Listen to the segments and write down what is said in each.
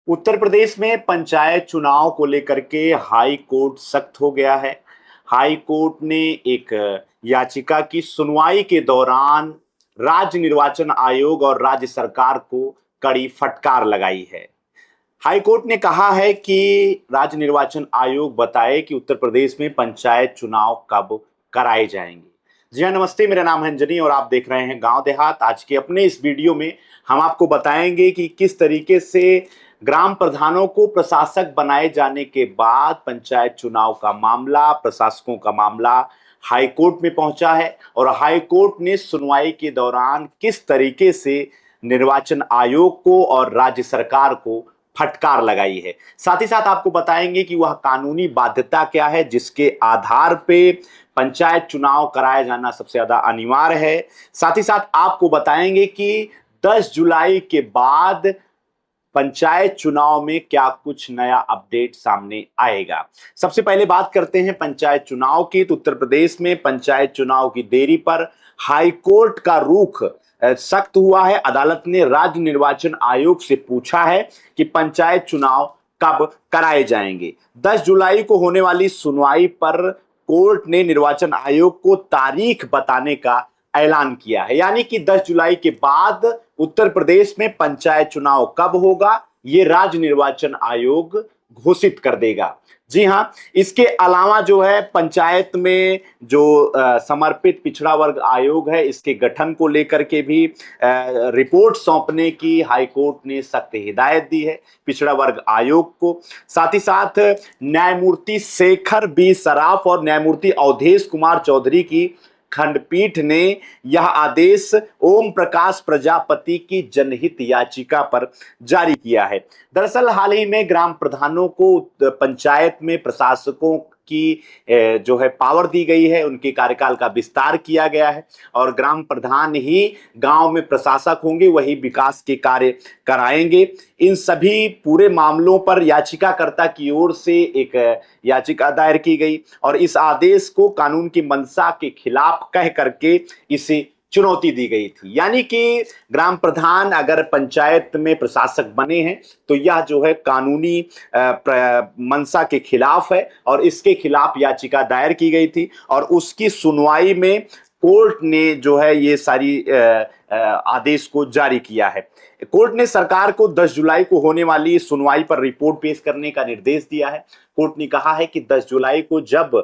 उत्तर प्रदेश में पंचायत चुनाव को लेकर के हाई कोर्ट सख्त हो गया है। हाई कोर्ट ने एक याचिका की सुनवाई के दौरान राज्य निर्वाचन आयोग और राज्य सरकार को कड़ी फटकार लगाई है। हाई कोर्ट ने कहा है कि राज्य निर्वाचन आयोग बताए कि उत्तर प्रदेश में पंचायत चुनाव कब कराए जाएंगे। जी हाँ, नमस्ते, मेरा नाम है अंजनी और आप देख रहे हैं गांव देहात। आज के अपने इस वीडियो में हम आपको बताएंगे कि किस तरीके से ग्राम प्रधानों को प्रशासक बनाए जाने के बाद पंचायत चुनाव का मामला, प्रशासकों का मामला हाई कोर्ट में पहुंचा है और हाई कोर्ट ने सुनवाई के दौरान किस तरीके से निर्वाचन आयोग को और राज्य सरकार को फटकार लगाई है। साथ ही साथ आपको बताएंगे कि वह कानूनी बाध्यता क्या है जिसके आधार पे पंचायत चुनाव कराया जाना सबसे ज्यादा अनिवार्य है। साथ ही साथ आपको बताएंगे कि 10 जुलाई के बाद पंचायत चुनाव में क्या कुछ नया अपडेट सामने आएगा। सबसे पहले बात करते हैं पंचायत चुनाव की। तो उत्तर प्रदेश में पंचायत चुनाव की देरी पर हाई कोर्ट का रुख सख्त हुआ है। अदालत ने राज्य निर्वाचन आयोग से पूछा है कि पंचायत चुनाव कब कराए जाएंगे। 10 जुलाई को होने वाली सुनवाई पर कोर्ट ने निर्वाचन आयोग को तारीख बताने का ऐलान किया है, यानी कि 10 जुलाई के बाद उत्तर प्रदेश में पंचायत चुनाव कब होगा ये राज्य निर्वाचन आयोग घोषित कर देगा। जी हां, इसके अलावा जो है पंचायत में जो समर्पित पिछड़ा वर्ग आयोग है इसके गठन को लेकर के भी रिपोर्ट सौंपने की हाई कोर्ट ने सख्त हिदायत दी है पिछड़ा वर्ग आयोग को। साथ ही साथ न्यायमूर्ति शेखर बी सराफ और न्यायमूर्ति अवधेश कुमार चौधरी की खंडपीठ ने यह आदेश ओम प्रकाश प्रजापति की जनहित याचिका पर जारी किया है। दरअसल हाल ही में ग्राम प्रधानों को पंचायत में प्रशासकों की जो है पावर दी गई है, उनके कार्यकाल का विस्तार किया गया है और ग्राम प्रधान ही गांव में प्रशासक होंगे, वही विकास के कार्य कराएंगे। इन सभी पूरे मामलों पर याचिकाकर्ता की ओर से एक याचिका दायर की गई और इस आदेश को कानून की मंशा के खिलाफ कह करके इसे चुनौती दी गई थी। यानी कि ग्राम प्रधान अगर पंचायत में प्रशासक बने हैं तो यह जो है कानूनी मंशा के खिलाफ है और इसके खिलाफ याचिका दायर की गई थी और उसकी सुनवाई में कोर्ट ने जो है ये सारी आदेश को जारी किया है। कोर्ट ने सरकार को 10 जुलाई को होने वाली सुनवाई पर रिपोर्ट पेश करने का निर्देश दिया है। कोर्ट ने कहा है कि 10 जुलाई को जब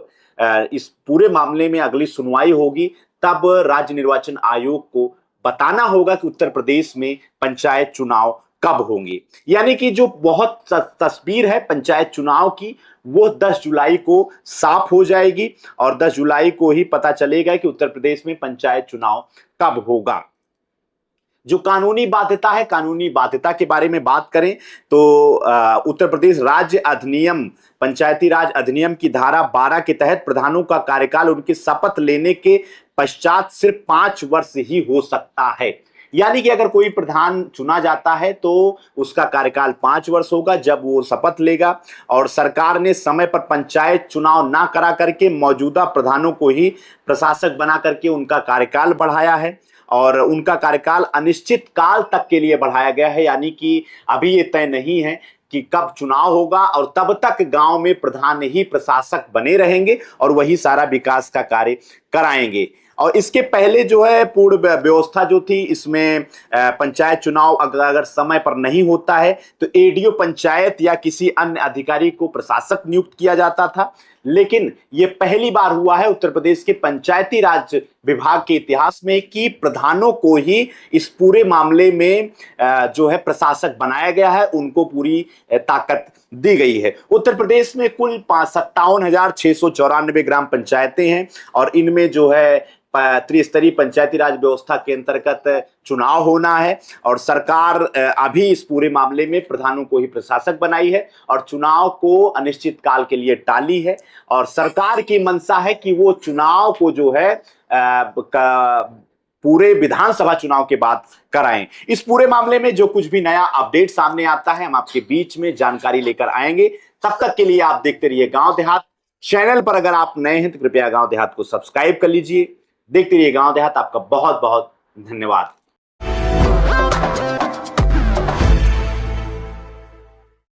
इस पूरे मामले में अगली सुनवाई होगी तब राज्य निर्वाचन आयोग को बताना होगा कि उत्तर प्रदेश में पंचायत चुनाव कब होंगे। यानी कि जो बहुत तस्वीर है पंचायत चुनाव की वो 10 जुलाई को साफ हो जाएगी और 10 जुलाई को ही पता चलेगा कि उत्तर प्रदेश में पंचायत चुनाव कब होगा। जो कानूनी बाध्यता है, कानूनी बाध्यता के बारे में बात करें तो उत्तर प्रदेश राज्य अधिनियम, पंचायती राज अधिनियम की धारा 12 के तहत प्रधानों का कार्यकाल उनकी शपथ लेने के पश्चात सिर्फ 5 वर्ष ही हो सकता है। यानी कि अगर कोई प्रधान चुना जाता है तो उसका कार्यकाल 5 वर्ष होगा जब वो शपथ लेगा और सरकार ने समय पर पंचायत चुनाव ना करा करके मौजूदा प्रधानों को ही प्रशासक बना करके उनका कार्यकाल बढ़ाया है और उनका कार्यकाल अनिश्चित काल तक के लिए बढ़ाया गया है। यानी कि अभी ये तय नहीं है कि कब चुनाव होगा और तब तक गांव में प्रधान ही प्रशासक बने रहेंगे और वही सारा विकास का कार्य कराएंगे। और इसके पहले जो है पूर्ण व्यवस्था जो थी इसमें पंचायत चुनाव अगर समय पर नहीं होता है तो एडीओ पंचायत या किसी अन्य अधिकारी को प्रशासक नियुक्त किया जाता था, लेकिन ये पहली बार हुआ है उत्तर प्रदेश के पंचायती राज विभाग के इतिहास में कि प्रधानों को ही इस पूरे मामले में जो है प्रशासक बनाया गया है, उनको पूरी ताकत दी गई है। उत्तर प्रदेश में कुल 57,694 ग्राम पंचायतें हैं और इनमें जो है त्रिस्तरीय पंचायती राज व्यवस्था के अंतर्गत चुनाव होना है और सरकार अभी इस पूरे मामले में प्रधानों को ही प्रशासक बनाई है और चुनाव को अनिश्चित काल के लिए टाली है और सरकार की मंशा है कि वो चुनाव को जो है पूरे विधानसभा चुनाव के बाद कराएं। इस पूरे मामले में जो कुछ भी नया अपडेट सामने आता है हम आपके बीच में जानकारी लेकर आएंगे। तब तक के लिए आप देखते रहिए गांव देहात। चैनल पर अगर आप नए हैं तो कृपया गांव देहात को सब्सक्राइब कर लीजिए। देखते रहिए गांव देहात। आपका बहुत बहुत धन्यवाद।